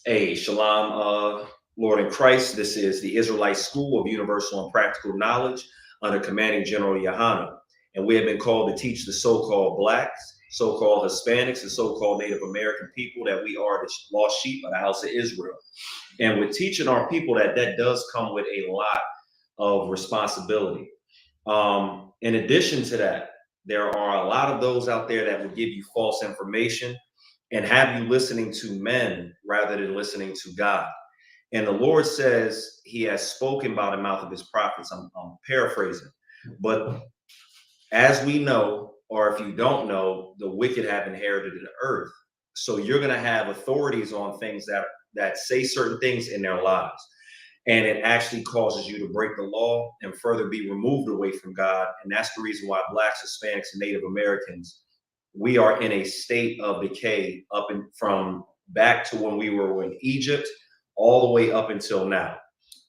Hey, Shalom, Lord in Christ. This is the Israelite School of Universal and Practical Knowledge under Commanding General Yohanan. And we have been called to teach the so-called blacks, so-called Hispanics, and so-called Native American people that we are the lost sheep of the house of Israel. And with teaching our people that does come with a lot of responsibility. In addition to that, there are a lot of those out there that will give you false information and have you listening to men rather than listening to God. And the Lord says he has spoken by the mouth of his prophets. I'm paraphrasing. But as we know, or if you don't know, the wicked have inherited the earth. So you're going to have authorities on things that say certain things in their lives. And it actually causes you to break the law and further be removed away from God. And that's the reason why blacks, Hispanics, and Native Americans, we are in a state of decay from back to when we were in Egypt, all the way up until now.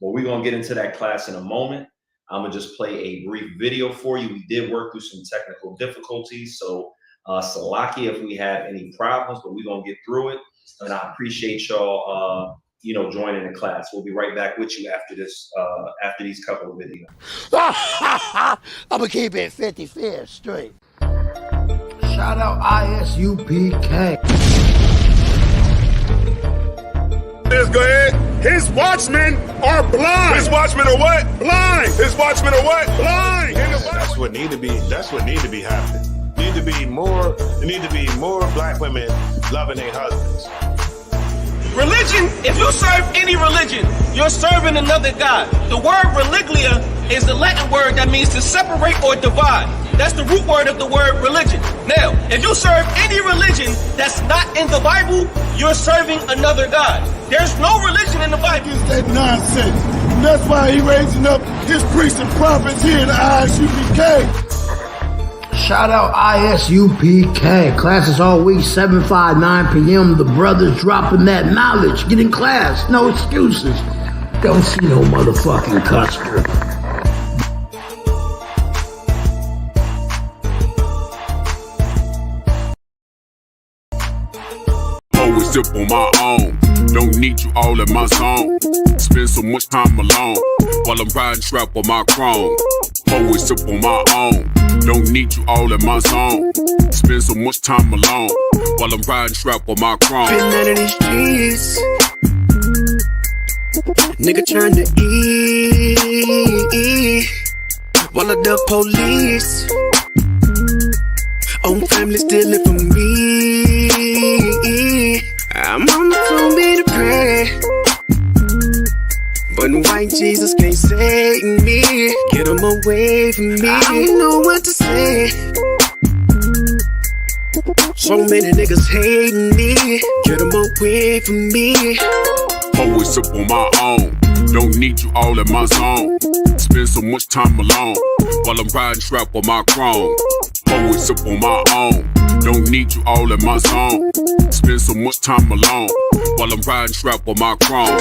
Well, we're going to get into that class in a moment. I'm going to just play a brief video for you. We did work through some technical difficulties. So Salaki if we have any problems, but we're going to get through it. And I appreciate y'all, joining the class. We'll be right back with you after this, after these couple of videos. I'm going to keep it 50-50 straight. Shout out ISUPK. Let's go ahead. His watchmen are blind. His watchmen are what? Blind. His watchmen are what? Blind. That's what need to be. That's what need to be happening. There need to be more black women loving their husbands. Religion, if you serve any religion, you're serving another God. The word religlia is the Latin word that means to separate or divide. That's the root word of the word religion. Now, if you serve any religion that's not in the Bible, you're serving another God. There's no religion in the Bible. It's that nonsense. And that's why he raising up his priests and prophets here in the ISUPK. Shout out ISUPK. Classes all week, 7, 5, 9 p.m. The brothers dropping that knowledge. Get in class. No excuses. Don't see no motherfucking customer. Always sip on my own. Don't need you all in my zone. Spend so much time alone while I'm riding trap on my chrome. Always sip on my own. Don't need you all in my zone. Spend so much time alone while I'm riding trap on my chrome. Been out of these streets, nigga trying to eat while I duck police. Own family stealing from me. I'm on the phone being to pray, but white Jesus can't save me. Get him away from me. I don't know what to say. So many niggas hating me. Get him away from me. Always sip on my own. Don't need you all in my zone. Spend so much time alone while I'm riding trap on my chrome. Always sip on my own. Don't need you all in my zone. Spend so much time alone while I'm riding trap on my chrome.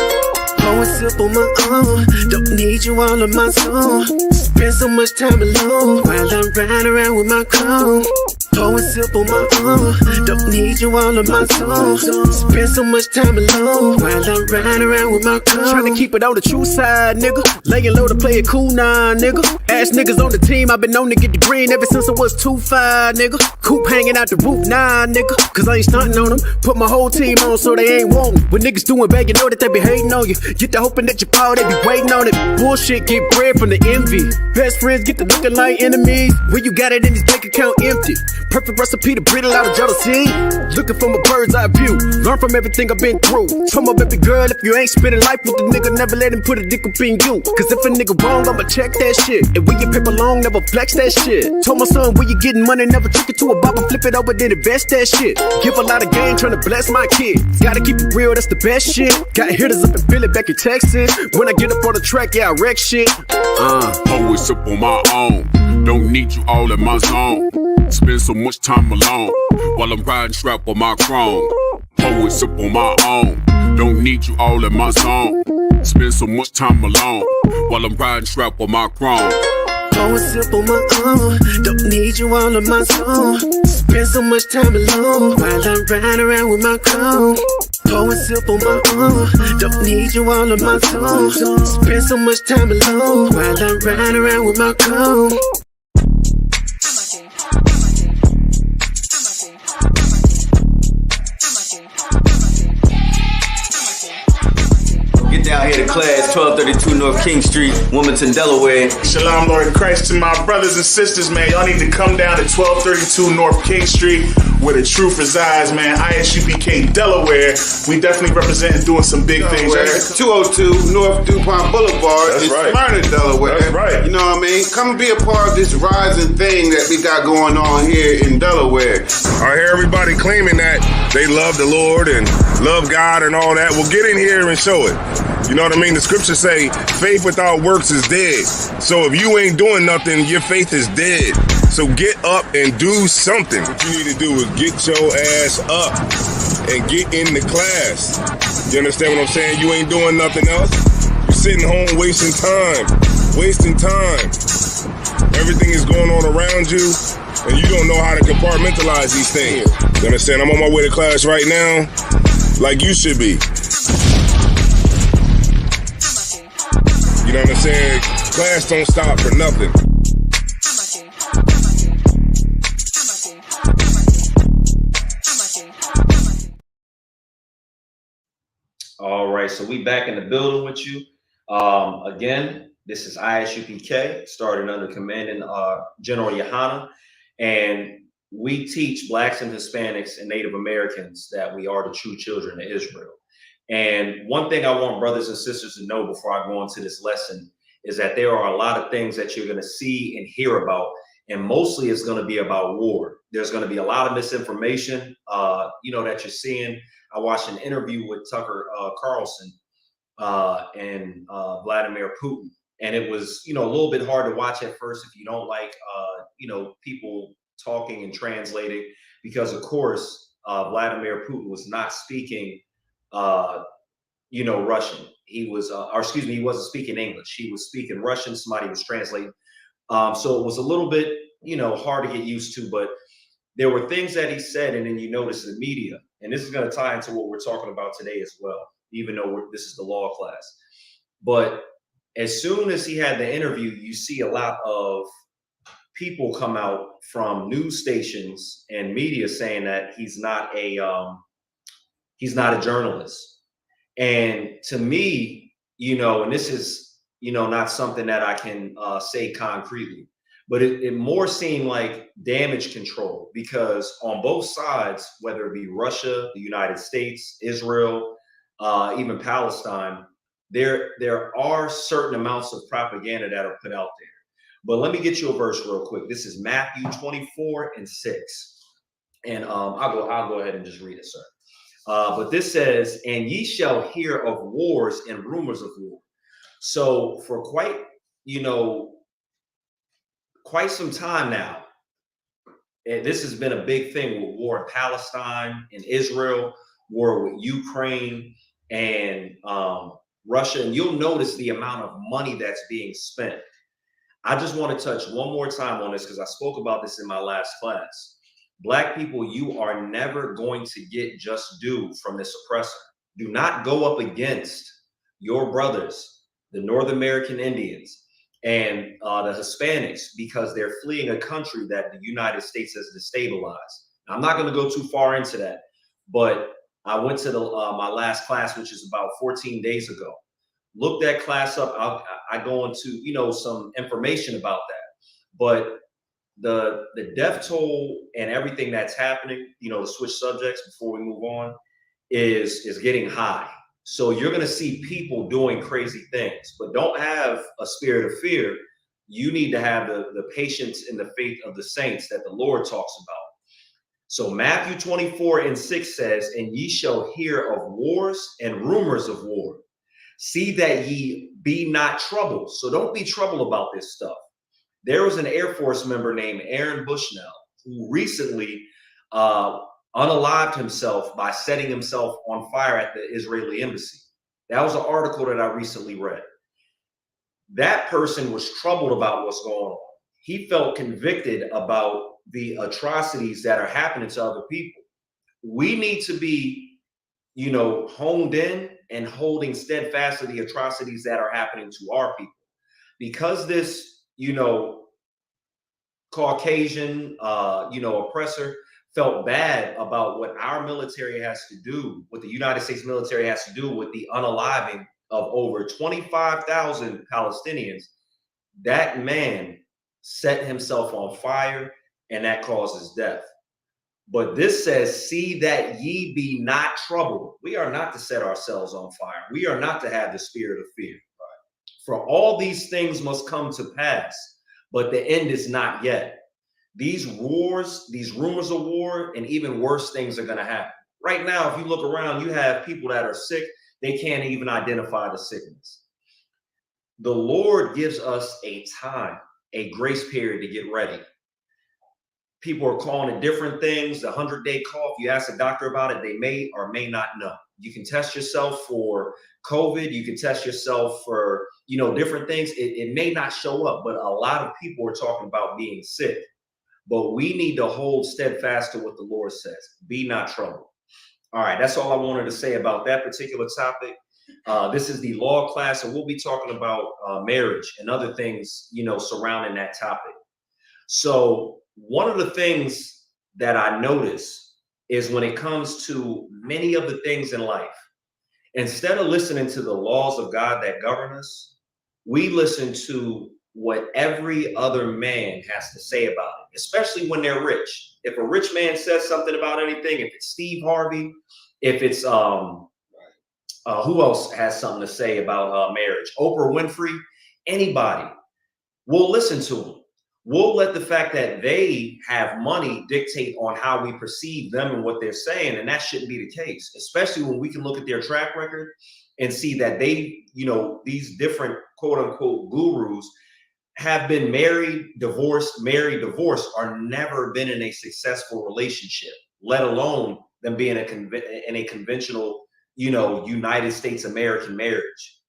Always sip on my own. Don't need you all in my zone. Spend so much time alone while I'm riding around with my chrome. Always sip on my own. Don't need you all in my zone. Spend so much time alone while I'm riding around with my chrome. Trying to keep it on the true side, nigga. Laying low to play it cool now, nigga. Ass niggas on the team, I've been known to get the green ever since I was 2-5, nigga. Coop hanging out the roof, nah, nigga. Cause I ain't stunting on them. Put my whole team on so they ain't wantin'. When niggas doing bad, you know that they be hating on you. Get the hoping that you fall, they be waiting on it. Bullshit get bread from the envy. Best friends get to looking like enemies. When you got it in this bank account empty. Perfect recipe to brittle out of jealousy. Looking from a bird's eye view. Learn from everything I've been through. Told my baby girl, if you ain't spending life with the nigga, never let him put a dick up in you. Cause if a nigga wrong, I'ma check that shit. And when you paper long, never flex that shit. Told my son, when you getting money, never trick it to a bop and flip it over, then invest that shit. Give a lot of game, trying to bless my kid. Gotta keep it real, that's the best shit. Got hitters up in Philly, back in Texas. When I get up on the track, yeah, I wreck shit. Always sip on my own. Don't need you all in my zone. Spend so much time alone while I'm riding trap on my chrome. Always sip on my own. Don't need you all in my zone. Spend so much time alone while I'm riding trap on my chrome. Always sip on my own. Don't need you all in my zone. Spend so much time alone while I'm riding around with my chrome. Pour and sip on my own. Don't need you all of my soul. Spend so much time alone while I ride around with my comb. Get down here to class, 1232 North King Street, Wilmington, Delaware. Shalom, Lord in Christ, to my brothers and sisters, man. Y'all need to come down to 1232 North King Street, where the truth resides, man. ISUPK Delaware. We definitely representing doing some big things. Delaware. 202 North DuPont Boulevard That's in right. Smyrna, Delaware. That's right. You know what I mean? Come and be a part of this rising thing that we got going on here in Delaware. I hear everybody claiming that they love the Lord and love God and all that. Well, get in here and show it. You know what I mean? The scriptures say faith without works is dead. So if you ain't doing nothing, your faith is dead. So get up and do something. What you need to do is get your ass up and get in the class. You understand what I'm saying? You ain't doing nothing else. You're sitting home wasting time. Everything is going on around you, and you don't know how to compartmentalize these things. You understand? I'm on my way to class right now, like you should be. You know what I'm saying? Class don't stop for nothing. All right, so we back in the building with you. Again, this is ISUPK, started under commanding General Yohana, and we teach Blacks and Hispanics and Native Americans that we are the true children of Israel. And one thing I want brothers and sisters to know before I go into this lesson is that there are a lot of things that you're going to see and hear about, and mostly it's going to be about war. There's going to be a lot of misinformation, that you're seeing. I watched an interview with Tucker Carlson and Vladimir Putin, and it was, a little bit hard to watch at first if you don't like, people talking and translating, because of course, Vladimir Putin was not speaking Russian. He was, he wasn't speaking English. He was speaking Russian. Somebody was translating. So it was a little bit, hard to get used to, but there were things that he said, and then you notice the media, and this is going to tie into what we're talking about today as well, even though this is the law class. But as soon as he had the interview, you see a lot of people come out from news stations and media saying that he's not a journalist. And to me, and this is, not something that I can say concretely, but it more seemed like damage control, because on both sides, whether it be Russia, the United States, Israel, even Palestine, there are certain amounts of propaganda that are put out there. But let me get you a verse real quick. This is Matthew 24:6. And I'll go ahead and just read it, sir. But this says, "And ye shall hear of wars and rumors of war." So for quite some time now, this has been a big thing with war in Palestine and Israel, war with Ukraine and Russia. And you'll notice the amount of money that's being spent. I just want to touch one more time on this because I spoke about this in my last class. Black people, you are never going to get just due from this oppressor. Do not go up against your brothers, the North American Indians and the Hispanics, because they're fleeing a country that the United States has destabilized. Now, I'm not going to go too far into that, but I went to my last class, which is about 14 days ago. Look that class up. I go into some information about that, but the death toll and everything that's happening, to switch subjects before we move on, is getting high. So you're going to see people doing crazy things, but don't have a spirit of fear. You need to have the patience and the faith of the saints that the Lord talks about. So Matthew 24:6 says, "And ye shall hear of wars and rumors of war. See that ye be not troubled." So don't be troubled about this stuff. There was an Air Force member named Aaron Bushnell who recently unalived himself by setting himself on fire at the Israeli embassy. That was an article that I recently read. That person was troubled about what's going on. He felt convicted about the atrocities that are happening to other people. We need to be honed in and holding steadfast to the atrocities that are happening to our people. Because this, Caucasian, oppressor felt bad about what our military has to do, what the United States military has to do with the unaliving of over 25,000 Palestinians, that man set himself on fire, and that causes death. But this says, see that ye be not troubled. We are not to set ourselves on fire. We are not to have the spirit of fear. For all these things must come to pass, but the end is not yet. These wars, these rumors of war, and even worse things are going to happen. Right now, if you look around, you have people that are sick. They can't even identify the sickness. The Lord gives us a time, a grace period to get ready. People are calling it different things. The 100-day cough, you ask a doctor about it, they may or may not know. You can test yourself for COVID. You can test yourself for, different things. It may not show up, but a lot of people are talking about being sick. But we need to hold steadfast to what the Lord says. Be not troubled. All right, that's all I wanted to say about that particular topic. This is the law class, and we'll be talking about marriage and other things, surrounding that topic. So one of the things that I notice is when it comes to many of the things in life, instead of listening to the laws of God that govern us, we listen to what every other man has to say about it, especially when they're rich. If a rich man says something about anything, if it's Steve Harvey, if it's who else has something to say about marriage, Oprah Winfrey, anybody, we'll listen to them. We'll let the fact that they have money dictate on how we perceive them and what they're saying, and that shouldn't be the case, especially when we can look at their track record and see that they, these different quote unquote gurus have been married, divorced, or never been in a successful relationship, let alone them being in a conventional, United States American marriage.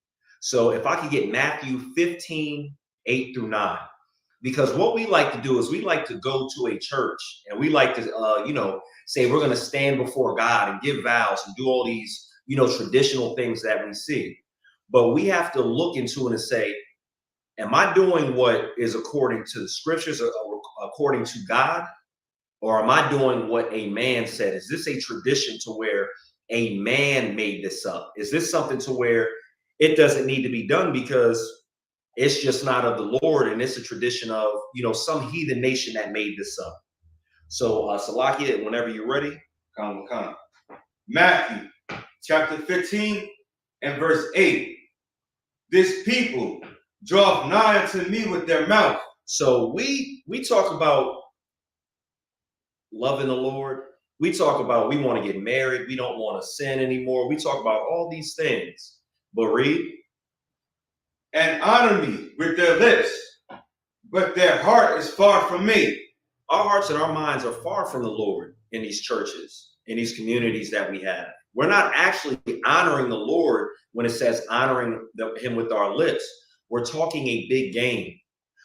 So if I could get Matthew 15, 8 through 9, because what we like to do is we like to go to a church and we like to, say we're going to stand before God and give vows and do all these, traditional things that we see. But we have to look into it and say, am I doing what is according to the scriptures or according to God? Or am I doing what a man said? Is this a tradition to where a man made this up? Is this something to where it doesn't need to be done because it's just not of the Lord and it's a tradition of, some heathen nation that made this up? So, Salakia, whenever you're ready. Come. Matthew chapter 15 and verse 8. This people draweth nigh unto me with their mouth. So we talk about loving the Lord. We talk about we want to get married. We don't want to sin anymore. We talk about all these things. But read. And honor me with their lips, but their heart is far from me. Our hearts and our minds are far from the Lord in these churches, in these communities that we have. We're not actually honoring the Lord when it says honoring him with our lips. We're talking a big game.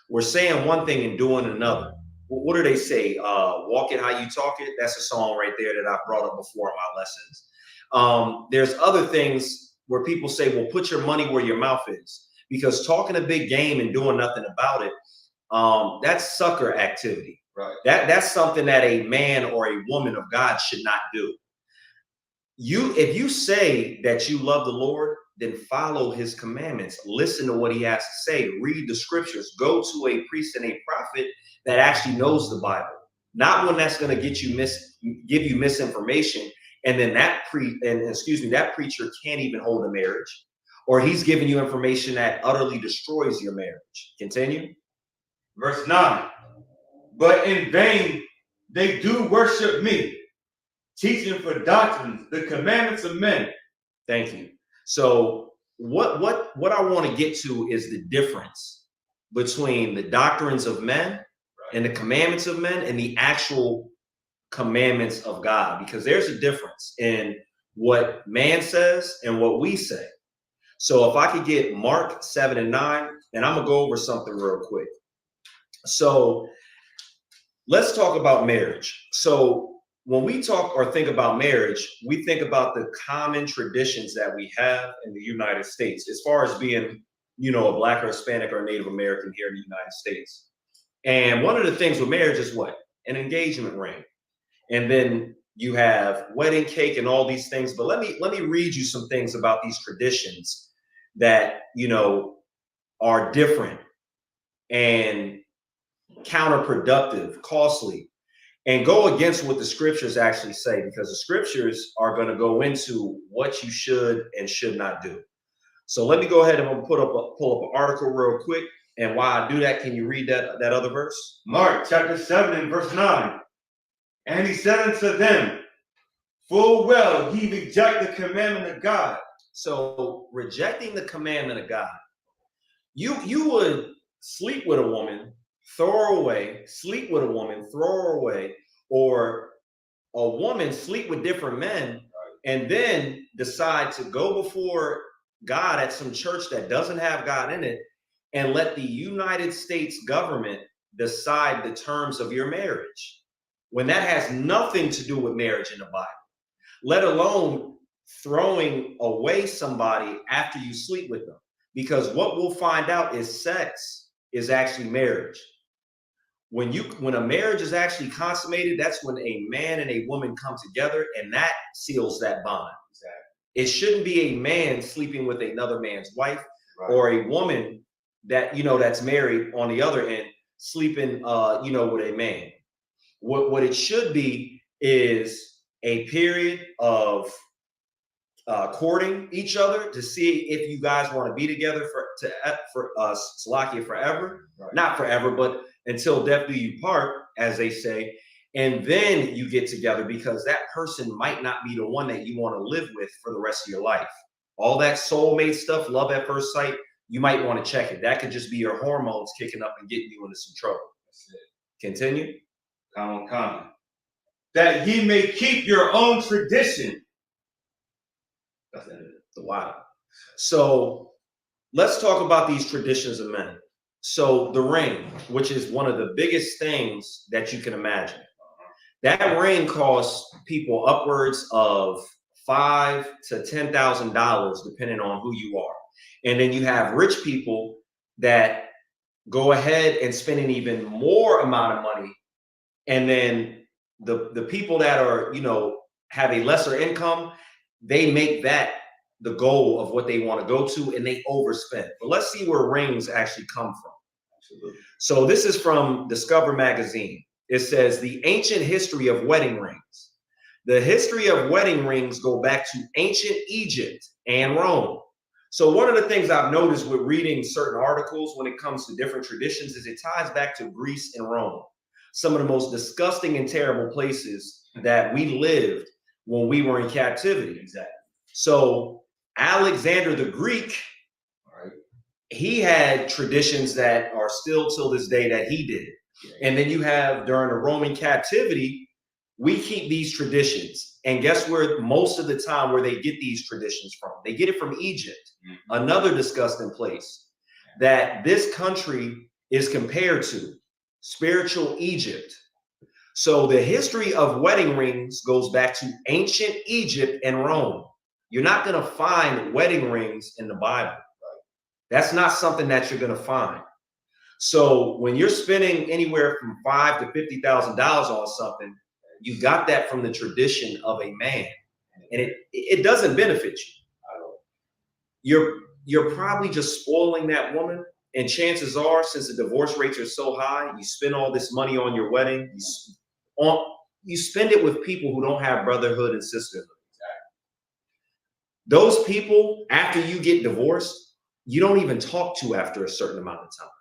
We're saying one thing and doing another. What do they say? Walk it how you talk it. That's a song right there that I brought up before in my lessons. There's other things where people say, well, put your money where your mouth is. Because talking a big game and doing nothing about it, that's sucker activity. Right. That's something that a man or a woman of God should not do. If you say that you love the Lord, then follow his commandments. Listen to what he has to say. Read the scriptures. Go to a priest and a prophet that actually knows the Bible. Not one that's going to give you misinformation. And then that preacher can't even hold a marriage, or he's giving you information that utterly destroys your marriage. Continue. Verse 9. But in vain they do worship me, teaching for doctrines the commandments of men. Thank you. So what I want to get to is the difference between the doctrines of men and the commandments of men and the actual commandments of God, because there's a difference in what man says and what we say. So if I could get Mark 7 and 9, and I'm gonna go over something real quick. So let's talk about marriage. So when we talk or think about marriage, we think about the common traditions that we have in the United States, as far as being, you know, a Black or Hispanic or Native American here in the United States. And one of the things with marriage is what? An engagement ring. And then you have wedding cake and all these things. But let me read you some things about these traditions that, you know, are different and counterproductive, costly, and go against what the scriptures actually say, because the scriptures are going to go into what you should and should not do. So let me go ahead and pull up an article real quick. And while I do that, can you read that other verse? Mark chapter 7 and verse 9. And he said unto them, full well ye reject the commandment of God. So rejecting the commandment of God, you would sleep with a woman, throw her away, sleep with a woman, throw her away, or a woman sleep with different men and then decide to go before God at some church that doesn't have God in it and let the United States government decide the terms of your marriage, when that has nothing to do with marriage in the Bible, let alone throwing away somebody after you sleep with them. Because what we'll find out is sex is actually marriage. When a marriage is actually consummated, that's when a man and a woman come together, and that seals that bond. Exactly. It shouldn't be a man sleeping with another man's wife, right, or a woman that, you know, that's married on the other end sleeping, you know, with a man. What it should be is a period of courting each other to see if you guys want to be together for Salakia forever, right, not forever, but until death do you part, as they say. And then you get together, because that person might not be the one that you want to live with for the rest of your life. All that soulmate stuff, love at first sight, you might want to check it. That could just be your hormones kicking up and getting you into some trouble. That's it. Continue. Comment. That ye may keep your own tradition. That's the wow. So let's talk about these traditions of men. So the ring, which is one of the biggest things that you can imagine, that ring costs people upwards of $5,000 to $10,000, depending on who you are. And then you have rich people that go ahead and spend an even more amount of money. And then the people that are, you know, have a lesser income, they make that the goal of what they want to go to, and they overspend. But let's see where rings actually come from. Absolutely. So this is from Discover Magazine. It says the ancient history of wedding rings. The history of wedding rings go back to ancient Egypt and Rome. So one of the things I've noticed with reading certain articles when it comes to different traditions is it ties back to Greece and Rome, some of the most disgusting and terrible places that we lived when we were in captivity. Exactly. So Alexander the Greek, right, he had traditions that are still till this day that he did. Yeah. And then you have during the Roman captivity, we keep these traditions. And guess where most of the time where they get these traditions from? They get it from Egypt, another disgusting place that this country is compared to, spiritual Egypt. So the history of wedding rings goes back to ancient Egypt and Rome. You're not going to find wedding rings in the Bible. Right? That's not something that you're going to find. So when you're spending anywhere from $5,000 to $50,000 on something, you got that from the tradition of a man, and it doesn't benefit you. You're probably just spoiling that woman, and chances are, since the divorce rates are so high, you spend all this money on your wedding. You spend it with people who don't have brotherhood and sisterhood. Those people, after you get divorced, you don't even talk to after a certain amount of time.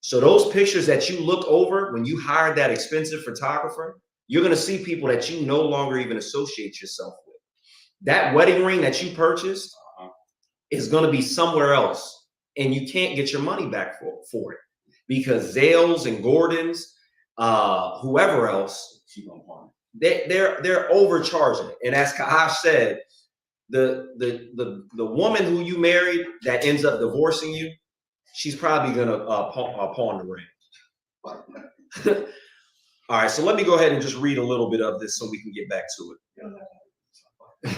So those pictures that you look over when you hired that expensive photographer, you're going to see people that you no longer even associate yourself with. That wedding ring that you purchased is going to be somewhere else, and you can't get your money back for it, because Zales and Gordons, whoever else, they're overcharging it. And as Kahash said, the woman who you married that ends up divorcing you, she's probably gonna pawn the ring. All right, so let me go ahead and just read a little bit of this so we can get back to it.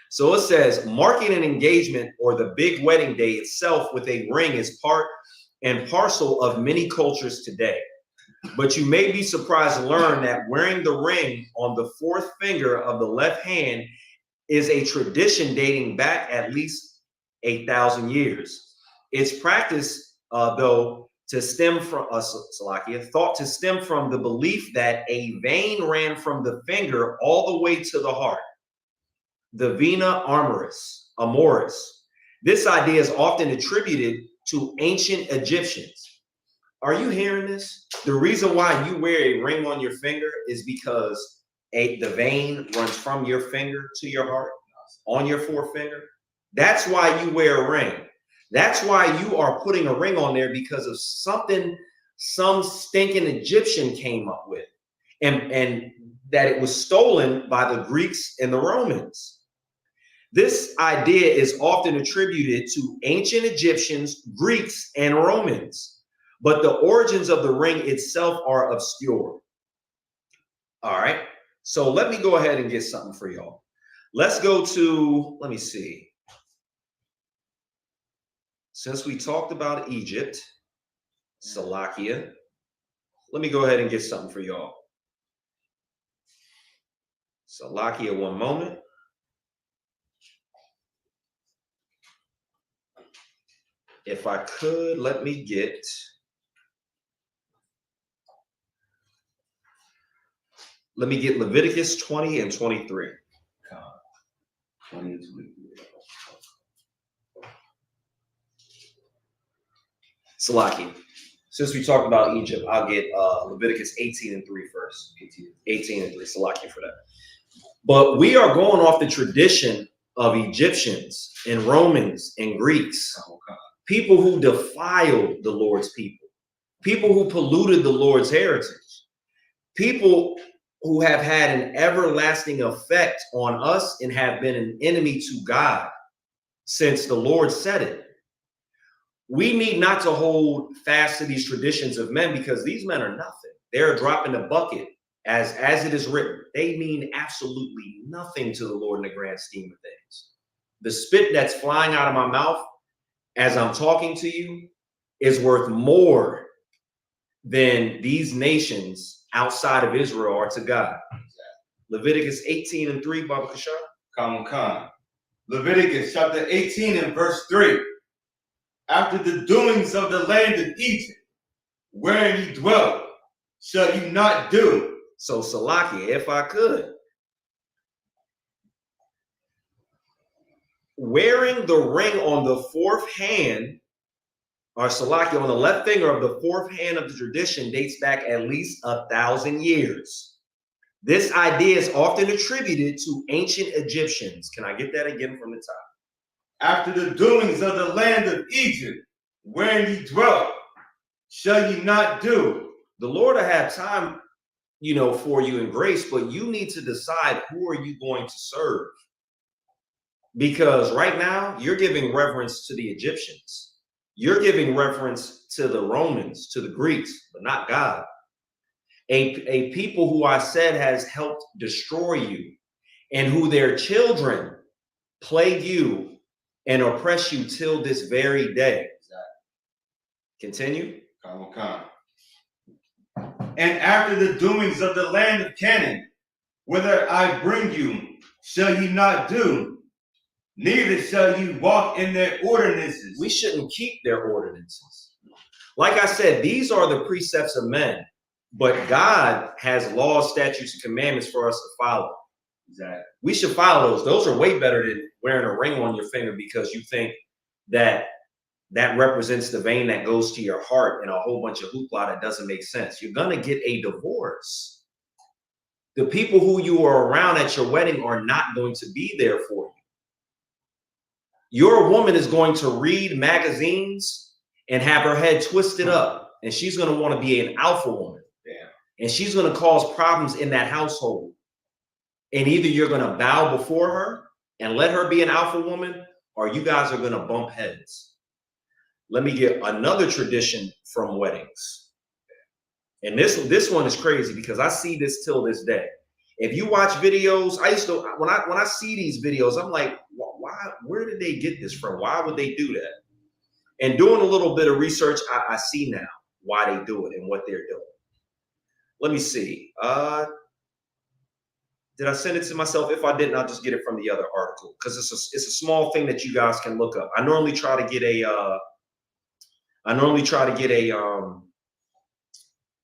So it says, marking an engagement or the big wedding day itself with a ring is part and parcel of many cultures today. But you may be surprised to learn that wearing the ring on the fourth finger of the left hand is a tradition dating back at least 8,000 years. Its practice, though, to stem from thought to stem from the belief that a vein ran from the finger all the way to the heart, the vena amoris. This idea is often attributed to ancient Egyptians. Are you hearing this? The reason why you wear a ring on your finger is because the vein runs from your finger to your heart on your forefinger. That's why you wear a ring. That's why you are putting a ring on there, because of something some stinking Egyptian came up with, and that it was stolen by the Greeks and the Romans. This idea is often attributed to ancient Egyptians, Greeks, and Romans, but the origins of the ring itself are obscure. All right, so let me go ahead and get something for y'all. Let's go to, let me see. Since we talked about Egypt, Salakia, let me go ahead and get something for y'all. Salakia, one moment. If I could, let me get Leviticus 20 and 23. 20 and 23. Salaki. Since we talked about Egypt, I'll get Leviticus 18 and 3 first. 18 and 3, Salaki for that. But we are going off the tradition of Egyptians and Romans and Greeks, people who defiled the Lord's people who polluted the Lord's heritage, people who have had an everlasting effect on us and have been an enemy to God since the Lord said it. We need not to hold fast to these traditions of men, because these men are nothing. They're a drop in the bucket, as it is written. They mean absolutely nothing to the Lord in the grand scheme of things. The spit that's flying out of my mouth as I'm talking to you is worth more than these nations outside of Israel are to God. Leviticus 18 and 3, Baba Kashar. Khan. Leviticus chapter 18 and verse 3. After the doings of the land of Egypt, wherein ye dwell, shall you not do. So Salaki, if I could, wearing the ring on the fourth hand, or Salaki on the left finger of the fourth hand of the tradition, dates back at least 1,000 years. This idea is often attributed to ancient Egyptians. Can I get that again from the top? After the doings of the land of Egypt, wherein ye dwell, shall ye not do. The Lord will have time, for you in grace, but you need to decide who are you going to serve. Because right now, you're giving reverence to the Egyptians. You're giving reference to the Romans, to the Greeks, but not God. A people who I said has helped destroy you, and who their children plague you and oppress you till this very day. Continue. And after the doings of the land of Canaan, whither I bring you, shall ye not do, neither shall you walk in their ordinances. We shouldn't keep their ordinances. Like I said, these are the precepts of men, but God has laws, statutes, and commandments for us to follow. Exactly. We should follow those. Those are way better than wearing a ring on your finger because you think that represents the vein that goes to your heart and a whole bunch of hoopla that doesn't make sense. You're going to get a divorce. The people who you are around at your wedding are not going to be there for you. Your woman is going to read magazines and have her head twisted up, and she's going to want to be an alpha woman. Damn. And she's going to cause problems in that household. And either you're going to bow before her and let her be an alpha woman, or you guys are going to bump heads. Let me get another tradition from weddings. And this one is crazy because I see this till this day. If you watch videos, I used to when I see these videos, I'm like, why? Where did they get this from? Why would they do that? And doing a little bit of research, I see now why they do it and what they're doing. Let me see. Did I send it to myself? If I didn't, I'll just get it from the other article because it's a small thing that you guys can look up. I normally try to get a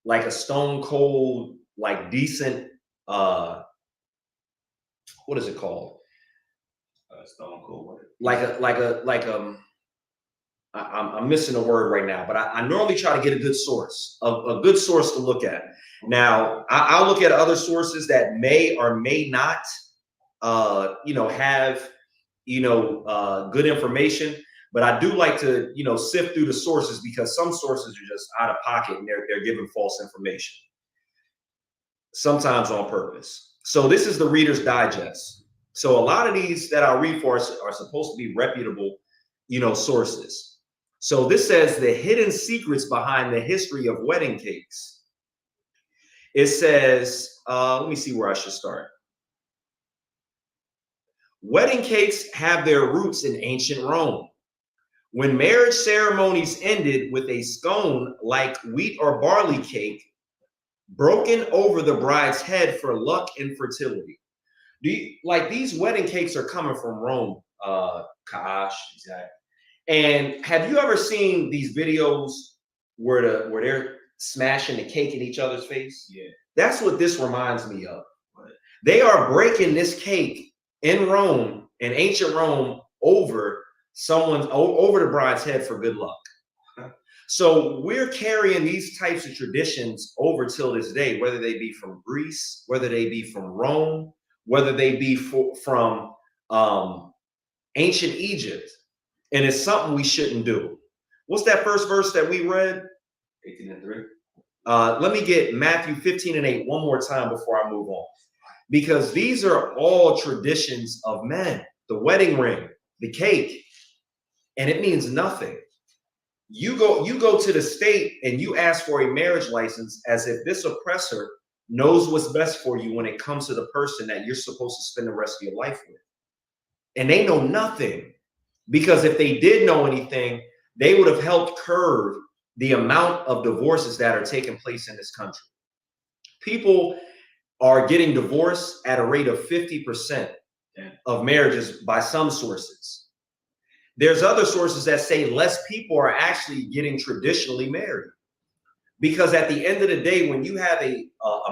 like a stone cold, like decent, what is it called? Stone Cold. I'm missing a word right now, but I normally try to get a good source, a good source to look at. Now, I'll look at other sources that may or may not, have, good information. But I do like to, sift through the sources because some sources are just out of pocket and they're giving false information, sometimes on purpose. So this is the Reader's Digest. So a lot of these that I'll read for us are supposed to be reputable, sources. So this says the hidden secrets behind the history of wedding cakes. It says, let me see where I should start. Wedding cakes have their roots in ancient Rome. When marriage ceremonies ended with a scone like wheat or barley cake broken over the bride's head for luck and fertility. These wedding cakes are coming from Rome, Kaash. Exactly. And have you ever seen these videos where they're smashing the cake in each other's face? Yeah. That's what this reminds me of. They are breaking this cake in Rome, in ancient Rome, over the bride's head for good luck. So we're carrying these types of traditions over till this day, whether they be from Greece, whether they be from Rome, whether they be from ancient Egypt. And it's something we shouldn't do. What's that first verse that we read? 18:3. Let me get Matthew 15:8 one more time before I move on. Because these are all traditions of men. The wedding ring, the cake, and it means nothing. You go to the state and you ask for a marriage license as if this oppressor knows what's best for you when it comes to the person that you're supposed to spend the rest of your life with. And they know nothing. Because if they did know anything, they would have helped curb the amount of divorces that are taking place in this country. People are getting divorced at a rate of 50% of marriages by some sources. There's other sources that say less people are actually getting traditionally married. Because at the end of the day, when you have a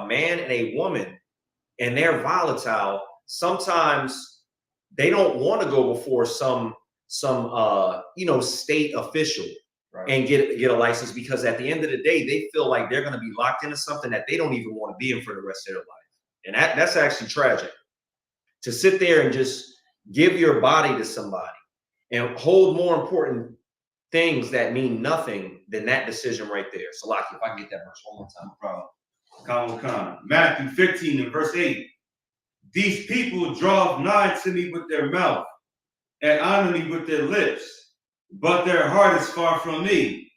man and a woman and they're volatile, sometimes they don't want to go before some state official, right, and get a license, because at the end of the day, they feel like they're going to be locked into something that they don't even want to be in for the rest of their life. And that's actually tragic, to sit there and just give your body to somebody and hold more important things that mean nothing than that decision right there. So, Laki, if I can get that verse one more time. No problem. Matthew 15:8. These people draw nigh to me with their mouth and honor me with their lips, but their heart is far from me.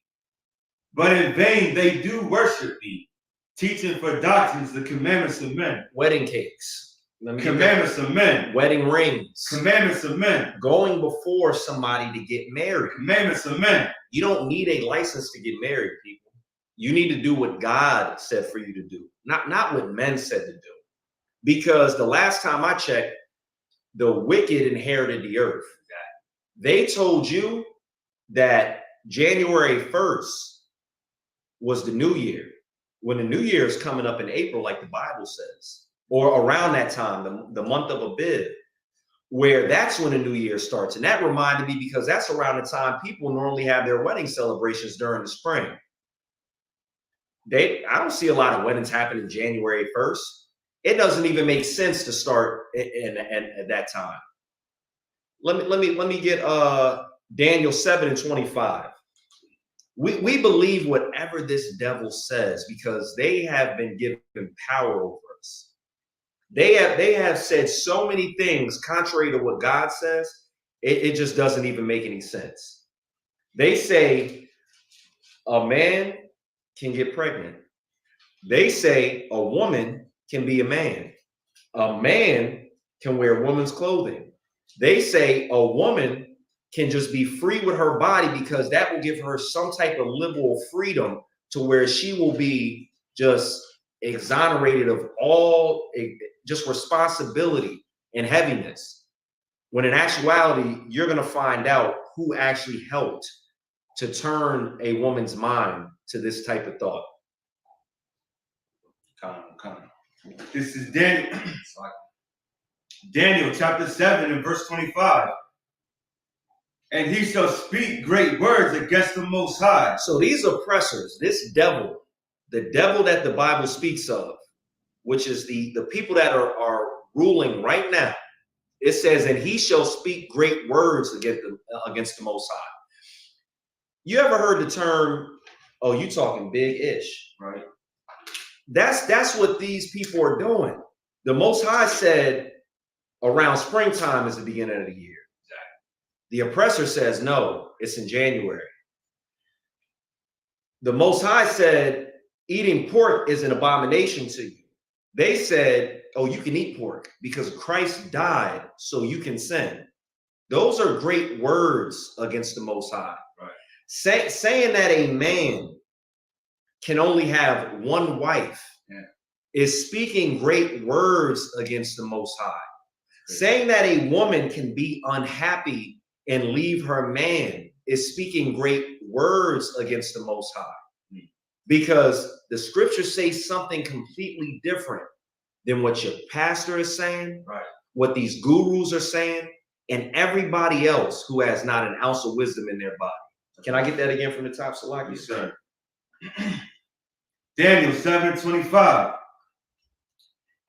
But in vain they do worship me, teaching for doctrines the commandments of men. Wedding cakes. Commandments of men. Wedding rings. Commandments of men. Going before somebody to get married. Commandments of men. You don't need a license to get married, people. You need to do what God said for you to do, not what men said to do. Because the last time I checked, the wicked inherited the earth. They told you that January 1st was the new year, when the new year is coming up in April, like the Bible says, or around that time, the month of Abib, where that's when the new year starts. And that reminded me, because that's around the time people normally have their wedding celebrations during the spring. I don't see a lot of weddings happening January 1st. It doesn't even make sense to start at that time. Let me get Daniel 7:25. We believe whatever this devil says because they have been given power over us. They have said so many things contrary to what God says, it just doesn't even make any sense. They say a man can get pregnant, They say a woman can be a man. A man can wear woman's clothing. They say a woman can just be free with her body because that will give her some type of liberal freedom to where she will be just exonerated of all just responsibility and heaviness. When in actuality, you're going to find out who actually helped to turn a woman's mind to this type of thought. Come. This is Daniel. Daniel chapter 7 and verse 25. And he shall speak great words against the Most High. So these oppressors, this devil, the devil that the Bible speaks of, which is the people that are ruling right now, it says, and he shall speak great words against the Most High. You ever heard the term, oh, you talking big-ish, right? That's what these people are doing. The Most High said around springtime is the beginning of the year. The oppressor says, no, it's in January. The Most High said, eating pork is an abomination to you. They said, oh, you can eat pork because Christ died so you can sin. Those are great words against the Most High. Right. Saying that a man can only have one wife is speaking great words against the Most High. Great. Saying that a woman can be unhappy and leave her man is speaking great words against the Most High. Because the scriptures say something completely different than what your pastor is saying, right? What these gurus are saying, and everybody else who has not an ounce of wisdom in their body. Can I get that again from the top, Salaki? Yes, sir. Daniel 7:25.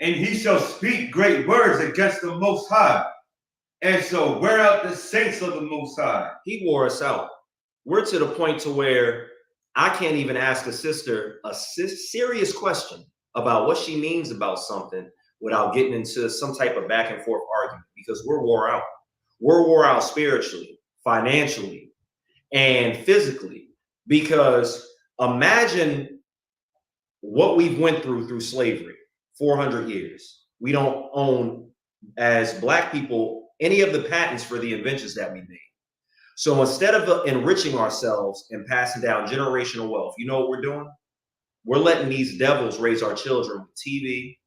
And he shall speak great words against the Most High, and shall wear out the saints of the Most High. He wore us out. We're to the point to where I can't even ask a sister a serious question about what she means about something without getting into some type of back and forth argument, because we're wore out. We're wore out spiritually, financially, and physically. Because imagine what we've went through slavery, 400 years. We don't own, as Black people, any of the patents for the inventions that we made. So instead of enriching ourselves and passing down generational wealth, you know what we're doing? We're letting these devils raise our children with TV,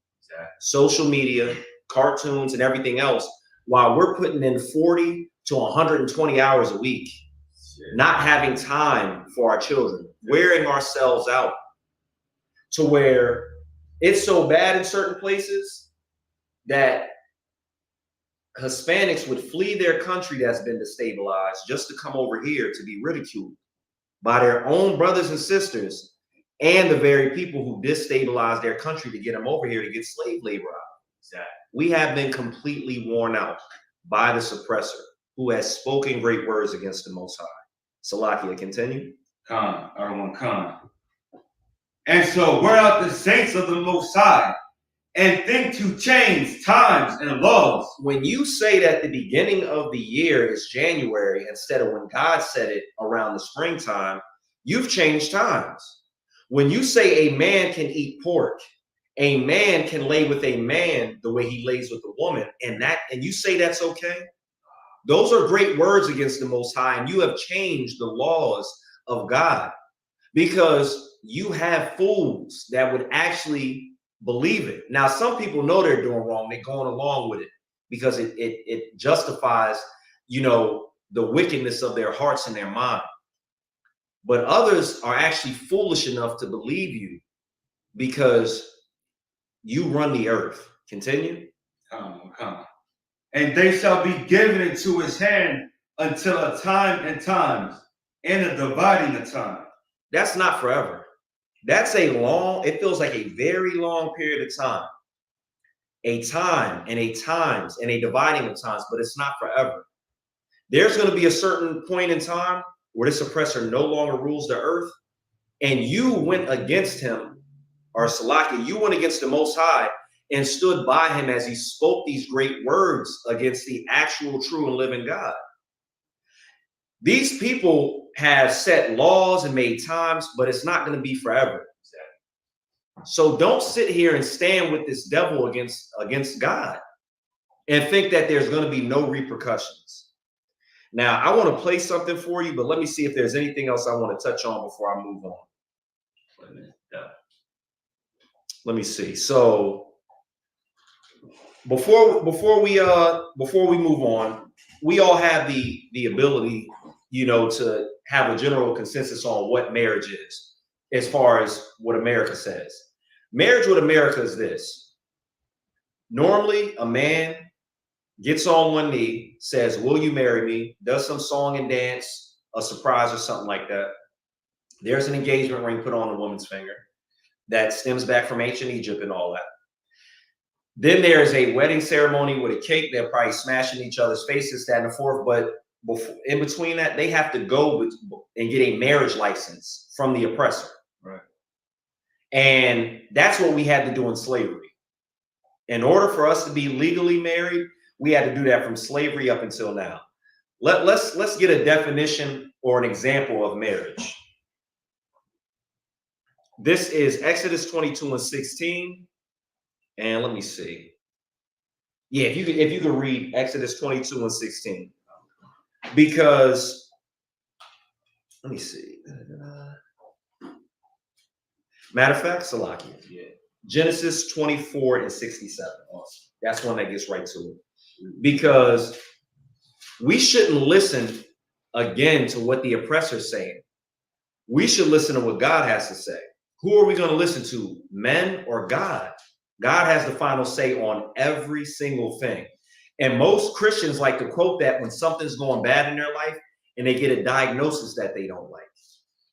social media, cartoons, and everything else, while we're putting in 40 to 120 hours a week, not having time for our children, wearing ourselves out to where it's so bad in certain places that Hispanics would flee their country that's been destabilized just to come over here to be ridiculed by their own brothers and sisters and the very people who destabilized their country to get them over here to get slave labor out. We have been completely worn out by the suppressor who has spoken great words against the Most High. Salakia, continue. Khan. And so wear out the saints of the Most High, and think to change times and laws. When you say that the beginning of the year is January instead of when God said it around the springtime, you've changed times. When you say a man can eat pork, a man can lay with a man the way he lays with a woman, and you say that's okay, those are great words against the Most High, and you have changed the laws of God, because you have fools that would actually believe it. Now, some people know they're doing wrong. They're going along with it because it justifies, the wickedness of their hearts and their mind. But others are actually foolish enough to believe you because you run the earth. Continue. Come. And they shall be given into his hand until a time and times and a dividing of time. That's not forever. That's it feels like a very long period of time. A time and a times and a dividing of times, but it's not forever. There's going to be a certain point in time where this oppressor no longer rules the earth, and you went against him, or Salaki, you went against the Most High and stood by him as he spoke these great words against the actual, true, and living God. These people have set laws and made times, but it's not going to be forever. So don't sit here and stand with this devil against God and think that there's going to be no repercussions. Now, I want to play something for you, but let me see if there's anything else I want to touch on before I move on. Let me see. So before we move on, we all have the ability, to have a general consensus on what marriage is, as far as what America says. Marriage with America is this. Normally, a man gets on one knee, says, "Will you marry me?" Does some song and dance, a surprise or something like that. There's an engagement ring put on the woman's finger that stems back from ancient Egypt and all that. Then there's a wedding ceremony with a cake. They're probably smashing each other's faces, that and forth. But in between that, they have to go and get a marriage license from the oppressor. Right. And that's what we had to do in slavery. In order for us to be legally married, we had to do that from slavery up until now. Let's get a definition or an example of marriage. This is Exodus 22:16. And let me see. Yeah, if you could read Exodus 22:16. Because let me see. Matter of fact, Salakia. Yeah. Genesis 24:67. That's one that gets right to it. Because we shouldn't listen again to what the oppressor's saying. We should listen to what God has to say. Who are we going to listen to? Men or God? God has the final say on every single thing. And most Christians like to quote that when something's going bad in their life and they get a diagnosis that they don't like,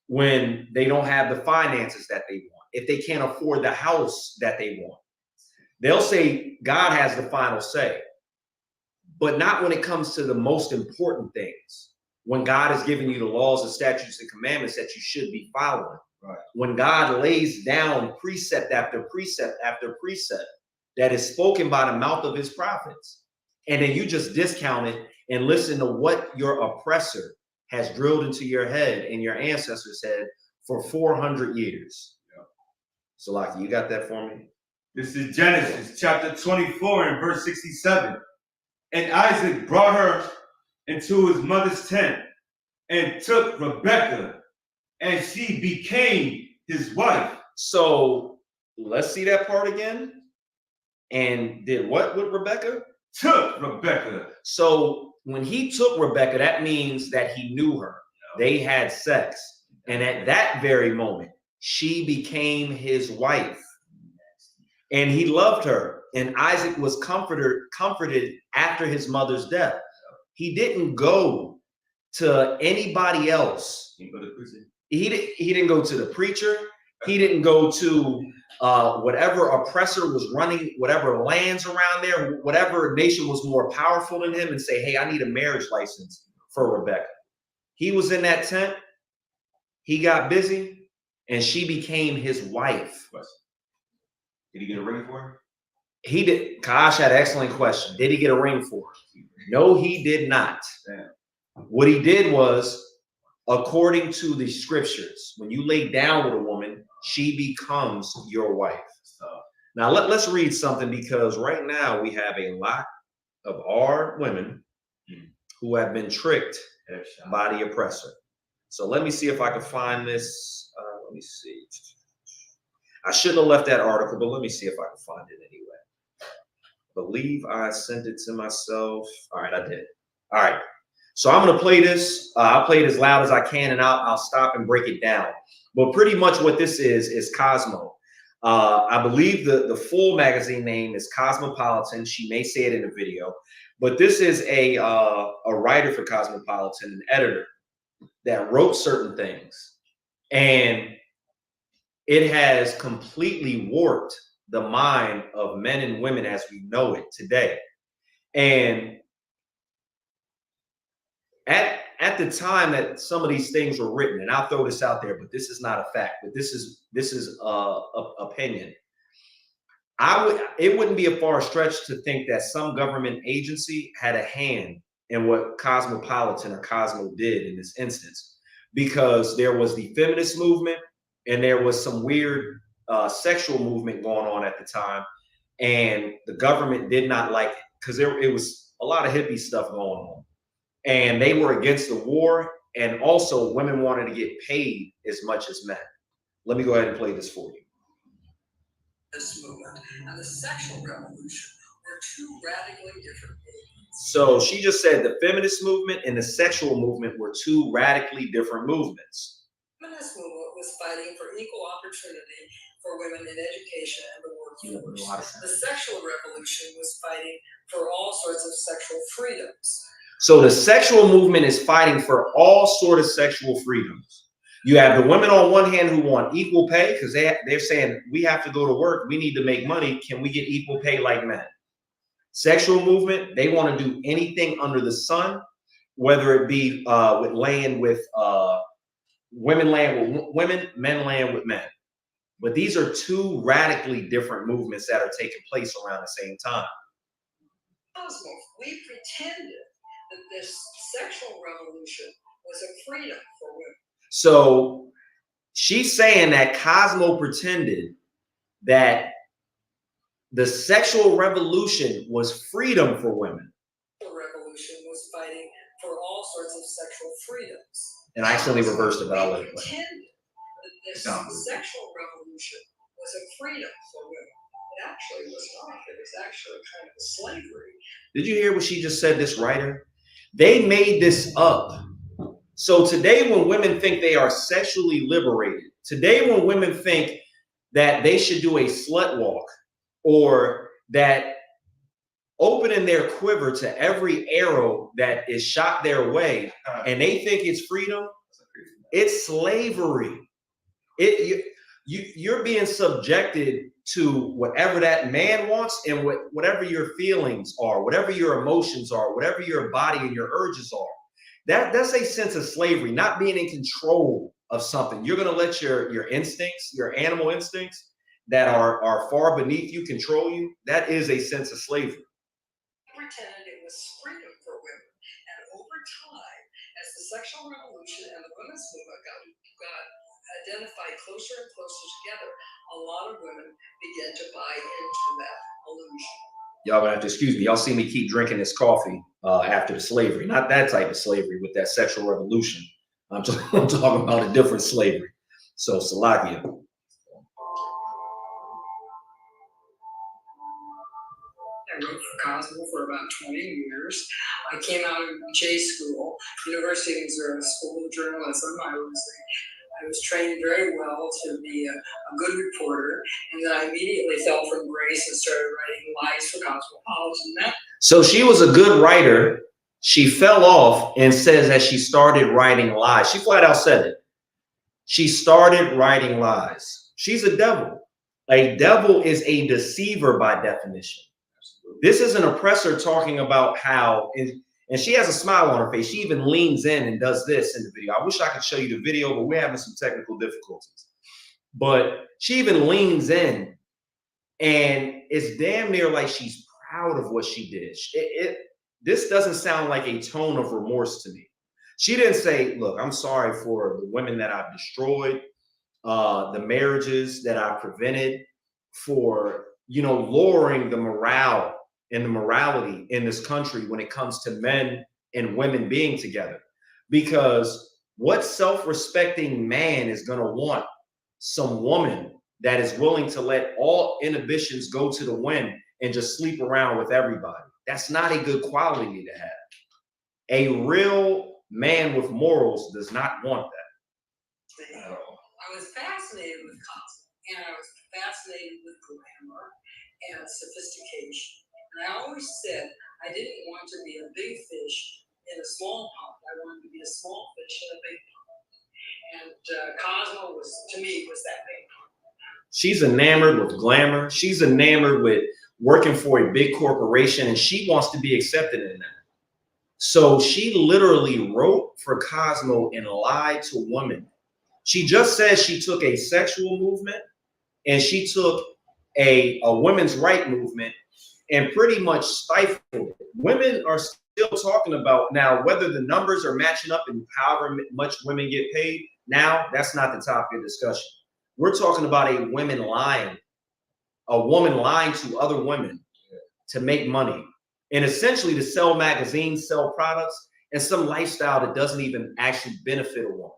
when they don't have the finances that they want, if they can't afford the house that they want. They'll say God has the final say, but not when it comes to the most important things. When God has given you the laws and statutes and commandments that you should be following. Right. When God lays down precept after precept after precept that is spoken by the mouth of his prophets. And then you just discount it and listen to what your oppressor has drilled into your head and your ancestors' head for 400 years. Yeah. Salaki, you got that for me? This is Genesis chapter 24 and verse 67. And Isaac brought her into his mother's tent and took Rebekah, and she became his wife. So let's see that part again. And did what with Rebekah? Took Rebekah. So when he took Rebekah, that means that he knew her. They had sex. And at that very moment, she became his wife. And he loved her. And Isaac was comforted after his mother's death. He didn't go to anybody else. He didn't go to the preacher. He didn't go to whatever oppressor was running, whatever lands around there, whatever nation was more powerful than him, and say, "Hey, I need a marriage license for Rebekah." He was in that tent. He got busy, and she became his wife. Did he get a ring for her? He did. Kash had an excellent question. Did he get a ring for her? No, he did not. Damn. What he did was, according to the scriptures, when you lay down with a woman, she becomes your wife. Now let's read something, because right now we have a lot of our women who have been tricked by the oppressor. So let me see if I can find this. Let me see. I shouldn't have left that article, but let me see if I can find it anyway. Believe I sent it to myself. All right, I did. All right. So I'm going to play this. I'll play it as loud as I can, and I'll stop and break it down. But pretty much what this is Cosmo. I believe the full magazine name is Cosmopolitan. She may say it in the video. But this is a writer for Cosmopolitan, an editor that wrote certain things. And it has completely warped the mind of men and women as we know it today. And at the time that some of these things were written, and I'll throw this out there, but this is not a fact, but this is opinion. It wouldn't be a far stretch to think that some government agency had a hand in what Cosmopolitan or Cosmo did in this instance, because there was the feminist movement and there was some weird sexual movement going on at the time, and the government did not like it because it was a lot of hippie stuff going on, and they were against the war, and also women wanted to get paid as much as men. Let me go ahead and play this for you. This movement and the sexual revolution were two radically different movements. So she just said the feminist movement and the sexual movement were two radically different movements. The feminist movement was fighting for equal opportunity for women in education and the workforce. The sexual revolution was fighting for all sorts of sexual freedoms. So the sexual movement is fighting for all sort of sexual freedoms. You have the women on one hand who want equal pay because they're saying we have to go to work, we need to make money. Can we get equal pay like men? Sexual movement, they want to do anything under the sun, whether it be with laying with women laying with women, men laying with men. But these are two radically different movements that are taking place around the same time. We pretended that this sexual revolution was a freedom for women. So she's saying that Cosmo pretended that the sexual revolution was freedom for women. The revolution was fighting for all sorts of sexual freedoms. And I accidentally reversed it, but I'll let it play. Pretended that this sexual revolution was a freedom for women. It actually was not. It was actually kind of a slavery. Did you hear what she just said, this writer? They made this up. So today when women think they are sexually liberated, today when women think that they should do a slut walk or that opening their quiver to every arrow that is shot their way and they think it's freedom, it's slavery. You're being subjected to whatever that man wants and whatever your feelings are, whatever your emotions are, whatever your body and your urges are. That's a sense of slavery, not being in control of something. You're going to let your instincts, your animal instincts that are far beneath you control you. That is a sense of slavery. Pretended it was freedom for women. And over time, as the sexual revolution and the women's movement got identified closer and closer together, a lot of women began to buy into that illusion. Y'all gonna have to excuse me. Y'all see me keep drinking this coffee after the slavery. Not that type of slavery with that sexual revolution. I'm talking about a different slavery. So Salakia. I wrote for Cosmo for about 20 years. I came out of J School, University of Missouri School of Journalism. I was trained very well to be a good reporter, and then I immediately fell from grace and started writing lies for Cosmopolitan. So she was a good writer. She fell off and says that she started writing lies. She flat out said it. She started writing lies. She's a devil. A devil is a deceiver by definition. This is an oppressor talking about how, and she has a smile on her face. She even leans in and does this in the video. I wish I could show you the video, but we're having some technical difficulties. But she even leans in, and it's damn near like she's proud of what she did. This doesn't sound like a tone of remorse to me. She didn't say, look, I'm sorry for the women that I've destroyed, the marriages that I've prevented, for, lowering the morale and the morality in this country when it comes to men and women being together. Because what self-respecting man is going to want some woman that is willing to let all inhibitions go to the wind and just sleep around with everybody? That's not a good quality to have. A real man with morals does not want that at all. I was fascinated with Cosmo, and I was fascinated with glamour and sophistication. And I always said I didn't want to be a big fish in a small pond. I wanted to be a small fish in a big pond. And Cosmo was, to me, was that big pond. She's enamored with glamour. She's enamored with working for a big corporation, and she wants to be accepted in that. So she literally wrote for Cosmo and lied to women. She just says she took a sexual movement and she took a women's right movement and pretty much stifled it. Women are still talking about now whether the numbers are matching up and however much women get paid. Now, that's not the topic of discussion. We're talking about a woman lying to other women to make money and essentially to sell magazines, sell products, and some lifestyle that doesn't even actually benefit a woman.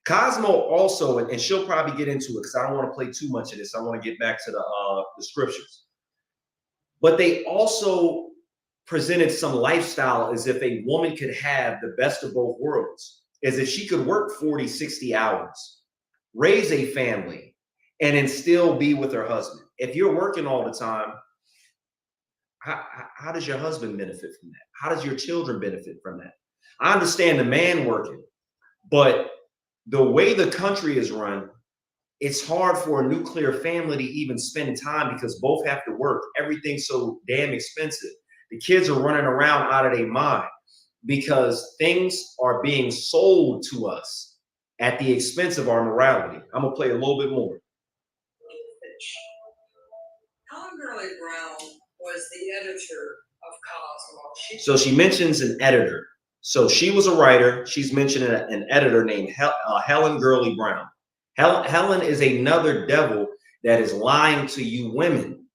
Cosmo also, and she'll probably get into it because I don't want to play too much of this. I want to get back to the scriptures. But they also presented some lifestyle as if a woman could have the best of both worlds, as if she could work 40, 60 hours, raise a family, and then still be with her husband. If you're working all the time, how does your husband benefit from that? How does your children benefit from that? I understand the man working, but the way the country is run, it's hard for a nuclear family to even spend time because both have to work. Everything's so damn expensive. The kids are running around out of their mind because things are being sold to us at the expense of our morality. I'm gonna play a little bit more. Helen Gurley Brown was the editor of Cosmo. So she mentions an editor. So she was a writer. She's mentioning an editor named Helen Gurley Brown. Helen is another devil that is lying to you women,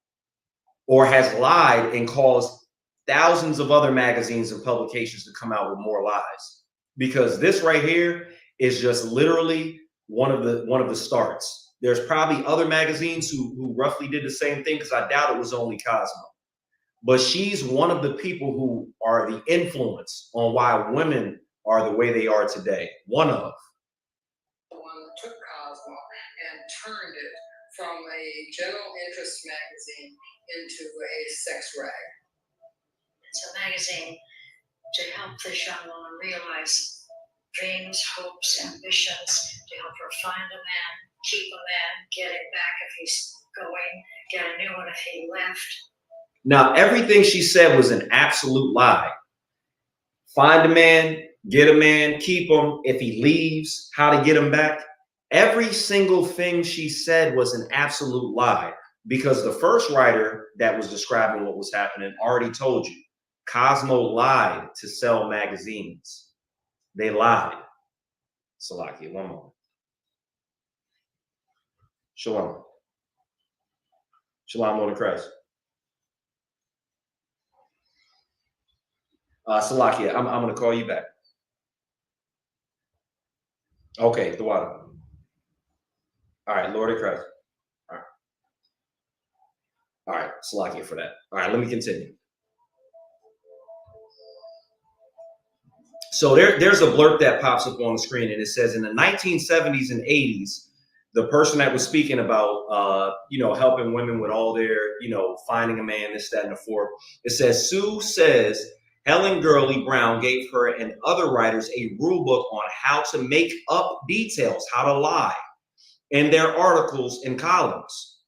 or has lied and caused thousands of other magazines and publications to come out with more lies. Because this right here is just literally one of the starts. There's probably other magazines who roughly did the same thing, because I doubt it was only Cosmo. But she's one of the people who are the influence on why women are the way they are today. One of. The one that took Cosmo and turned it from a general interest magazine into a sex rag. It's a magazine to help this young woman realize dreams, hopes, ambitions, to help her find a man, keep a man, get him back if he's going, get a new one if he left. Now, everything she said was an absolute lie. Find a man, get a man, keep him. If he leaves, how to get him back. Every single thing she said was an absolute lie, because the first writer that was describing what was happening already told you. Cosmo lied to sell magazines. They lied. Salakia, one more. Shalom. Shalom, Lord of Christ. Salakia, I'm going to call you back. Okay, the water. All right, Lord of Christ. All right, Salakia for that. All right, let me continue. So there's a blurb that pops up on the screen, and it says in the 1970s and 80s, the person that was speaking about, helping women with all their, finding a man, this, that, and the fourth. It says, Sue says Helen Gurley Brown gave her and other writers a rule book on how to make up details, how to lie in their articles and columns.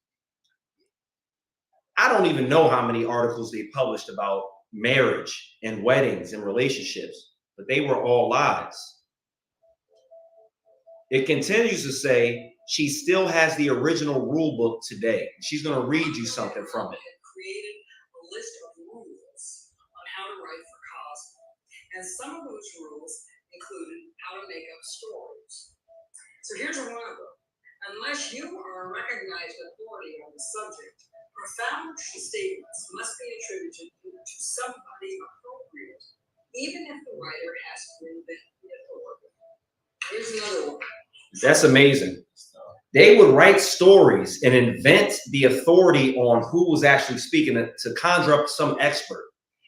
I don't even know how many articles they published about marriage and weddings and relationships, but they were all lies. It continues to say she still has the original rule book today. She's going to read you something from it. Created a list of rules on how to write for Cosmo, and some of those rules included how to make up stories. So here's one of them. Unless you are a recognized authority on the subject, profound statements must be attributed to somebody appropriate, even if the writer has to invent the authority. Here's another one. That's amazing. They would write stories and invent the authority on who was actually speaking to conjure up some expert.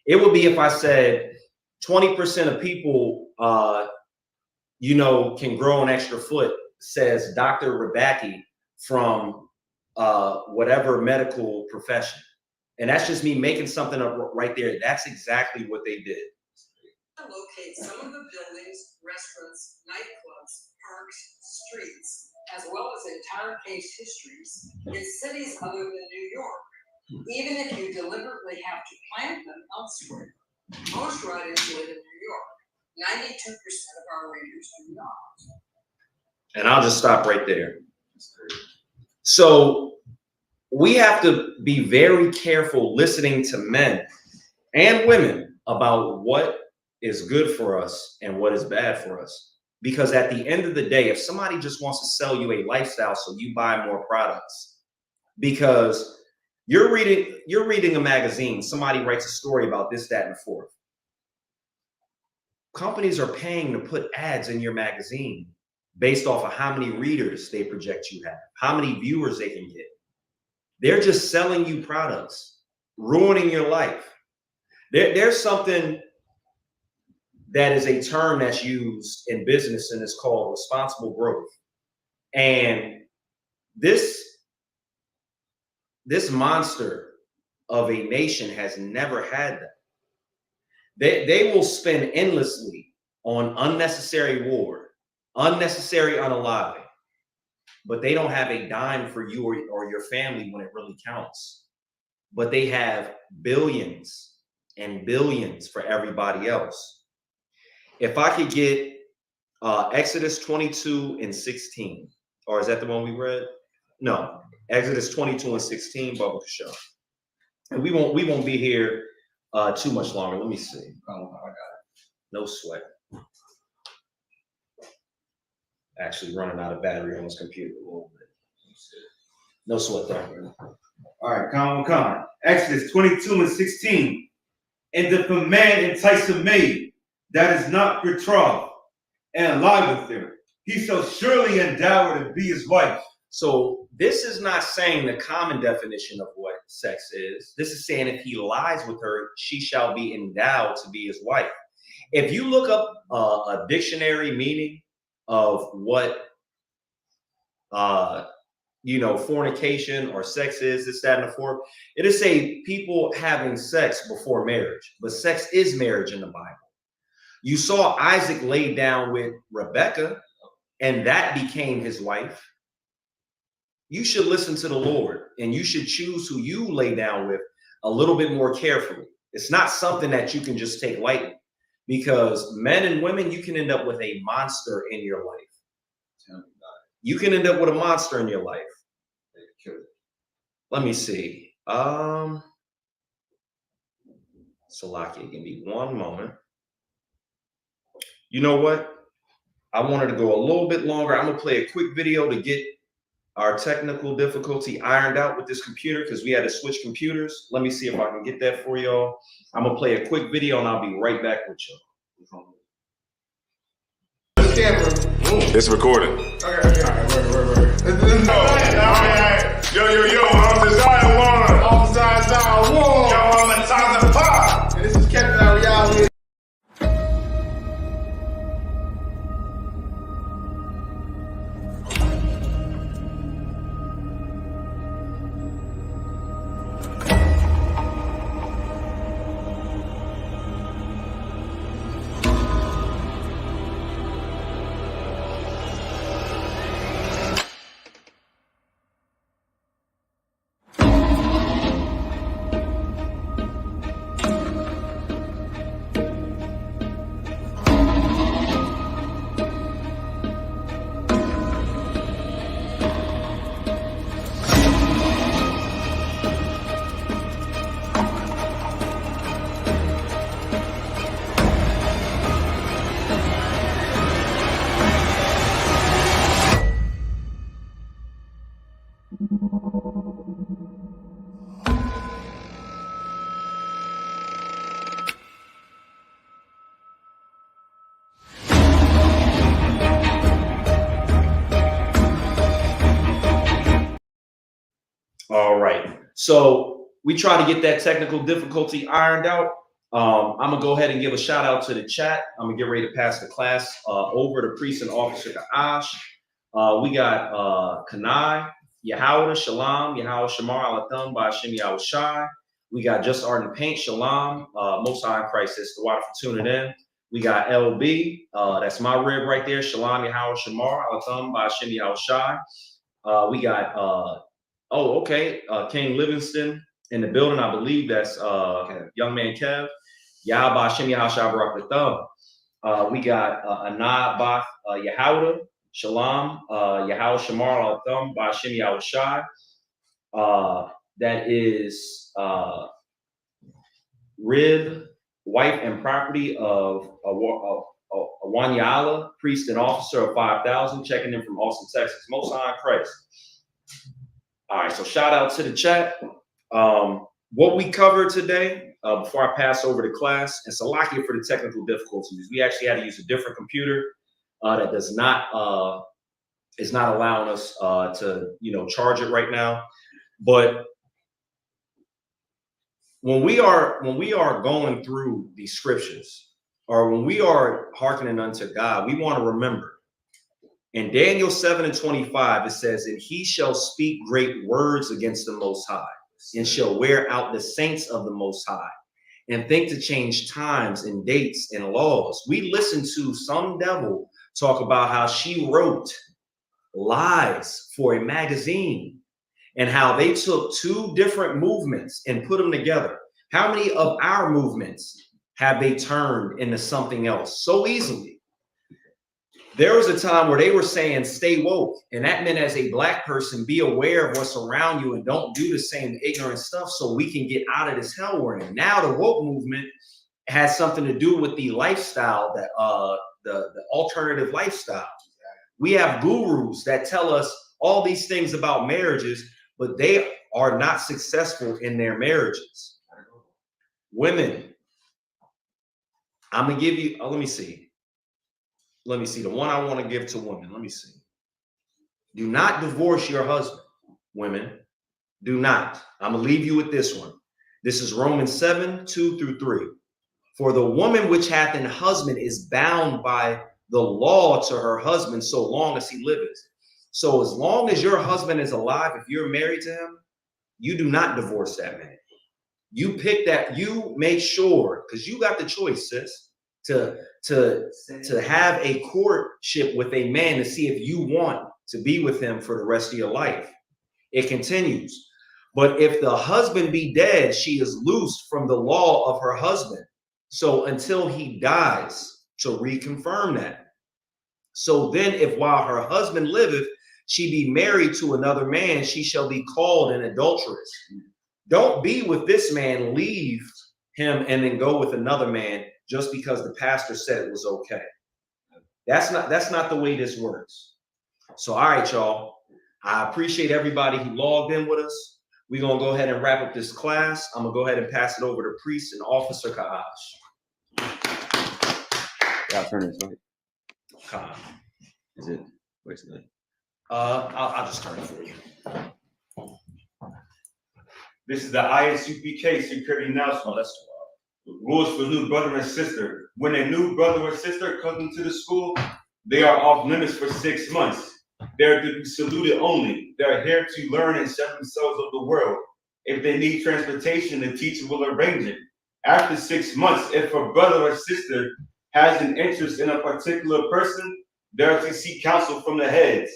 It would be if I said 20% of people, can grow an extra foot, says Dr. Rabaki from whatever medical profession. And that's just me making something up right there. That's exactly what they did. Locate some of the buildings, restaurants, nightclubs, parks, streets, as well as entire case histories in cities other than New York, even if you deliberately have to plant them elsewhere. Most writers live in New York. 92% of our readers do not. And I'll just stop right there. So we have to be very careful listening to men and women about what is good for us and what is bad for us. Because at the end of the day, if somebody just wants to sell you a lifestyle so you buy more products, because you're reading a magazine, somebody writes a story about this, that, and the fourth. Companies are paying to put ads in your magazine based off of how many readers they project you have, how many viewers they can get. They're just selling you products, ruining your life. There's something that is a term that's used in business, and it's called responsible growth. And this monster of a nation has never had that. They will spend endlessly on unnecessary war, unnecessary unaliving, but they don't have a dime for you or your family when it really counts. But they have billions and billions for everybody else. If I could get Exodus 22:16, or is that the one we read? No, Exodus 22:16, Bubba Show. And we won't be here too much longer. Let me see. I got it. No sweat. Actually running out of battery on this computer a little bit. No sweat there. All right, come on. Exodus 22:16. And if a man entice a maid that is not betrothed and lie with her, he shall surely endow her to be his wife. So this is not saying the common definition of what sex is. This is saying if he lies with her, she shall be endowed to be his wife. If you look up a dictionary meaning of what fornication or sex is, this, that, and the fourth, it is say people having sex before marriage, but sex is marriage in the Bible. You saw Isaac lay down with Rebekah, and that became his wife. You should listen to the Lord, and you should choose who you lay down with a little bit more carefully. It's not something that you can just take lightly, because men and women, you can end up with a monster in your life. You can end up with a monster in your life. Let me see. Salakia, give me one moment. You know what? I wanted to go a little bit longer. I'm gonna play a quick video to get our technical difficulty ironed out with this computer, because we had to switch computers. Let me see if I can get that for y'all. I'm gonna play a quick video and I'll be right back with y'all. It's recording. Okay. Yo, I'm the Zion one. All Zion one. Yo, I'm the Zion pop. And this is Captain Ariel. All right. So we try to get that technical difficulty ironed out. I'm gonna go ahead and give a shout out to the chat. I'm gonna get ready to pass the class over to Priest and Officer Ka'ash. We got Kanai, Yahawah, Shalom, Yahawah Shamar, Alatham, Ba'ashem Yahweh Shai. We got Just Art and Paint, Shalom, Most High in Christ is the water for tuning in. We got LB, that's my rib right there, Shalom, Yahawah Shamar, Alatham, Ba'ashem Yahweh Shai. We got King Livingston in the building. I believe that's young man Kev. Yah Ba'ashem Yahweh Shai Barak L'Tham. We got Anah Ba'ath Yahawah. Shalom, Yahawah Shamar Alatham, Ba'ashem Yahweh Shai. That is Rib, wife and property of Wanyala, priest and officer of 5,000, checking in from Austin, Texas. Most High in Christ. All right, so shout out to the chat. What we covered today, before I pass over to class, and Salakia for the technical difficulties. We actually had to use a different computer that does not is not allowing us to charge it right now. But when we are going through these scriptures, or when we are hearkening unto God, we want to remember. In Daniel 7:25, it says, "And he shall speak great words against the Most High, and shall wear out the saints of the Most High, and think to change times and dates and laws." We listened to some devil talk about how she wrote lies for a magazine and how they took two different movements and put them together. How many of our movements have they turned into something else so easily? There was a time where they were saying stay woke, and that meant as a black person, be aware of what's around you and don't do the same ignorant stuff so we can get out of this hell we're in. Now the woke movement has something to do with the lifestyle, that the alternative lifestyle. We have gurus that tell us all these things about marriages, but they are not successful in their marriages. Women, I'm gonna give you, let me see the one I want to give to women. Let me see. Do not divorce your husband, women. Do not. I'm gonna leave you with this one. This is Romans 7:2-3. "For the woman which hath an husband is bound by the law to her husband so long as he liveth." So as long as your husband is alive, if you're married to him, you do not divorce that man. You pick that, you make sure, because you got the choice, sis, to have a courtship with a man to see if you want to be with him for the rest of your life. It continues. "But if the husband be dead, she is loosed from the law of her husband. So until he dies," to reconfirm that. "So then if while her husband liveth, she be married to another man, she shall be called an adulteress." Don't be with this man, leave him, and then go with another man just because the pastor said it was okay. That's not the way this works. So, all right, y'all. I appreciate everybody who logged in with us. We're going to go ahead and wrap up this class. I'm going to go ahead and pass it over to Priest and Officer Ka'ash. Yeah, I'll turn this way. Is it? Where's the? I'll just turn it for you. This is the ISUPK security announcement. That's the rules for new brother and sister. When a new brother or sister comes into the school, they are off limits for 6 months. They're to be saluted only. They're here to learn and set themselves of the world. If they need transportation, the teacher will arrange it. After 6 months, if a brother or sister has an interest in a particular person, they're to seek counsel from the heads.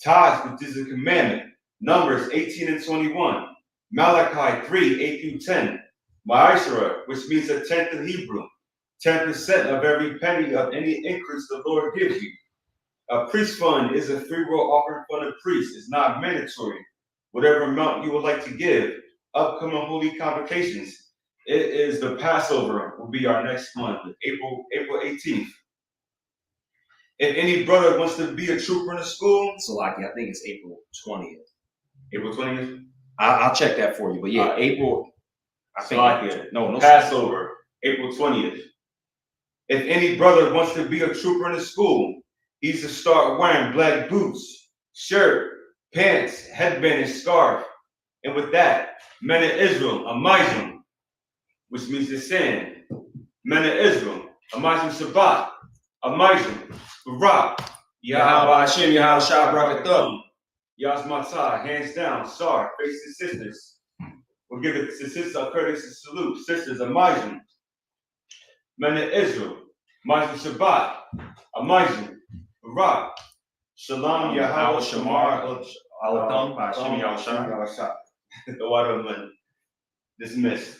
Taj, which is a commandment. Numbers 18-21. Malachi 3:8-10. Ma'asherah, which means a tenth in Hebrew. 10% of every penny of any increase the Lord gives you. A priest fund is a free-will offering from the priest. It's not mandatory. Whatever amount you would like to give. Upcoming holy convocations. It is the Passover will be our next month, April 18th. If any brother wants to be a trooper in the school, So like, I think it's April 20th. April 20th. I'll check that for you. But yeah, April. I think. Salakia. No. Passover, April 20th. If any brother wants to be a trooper in the school, he's to start wearing black boots, shirt, pants, headband, and scarf. And with that, men of Israel, a mizum, which means the sand. Men of Israel, a mizum Shabbat, a mizum, Barak, Yahweh Hashem, Yahweh Shabbat, Yas Matzah, hands down, Sar, face the sisters. We'll give it to sisters a courtesy salute. Sisters, a mizum. Men of Israel, mizum Shabbat, a mizum, Barak, Shalom, Yahweh, Shamar, Alatham, Hashem, Yahweh, the water of money. Dismissed.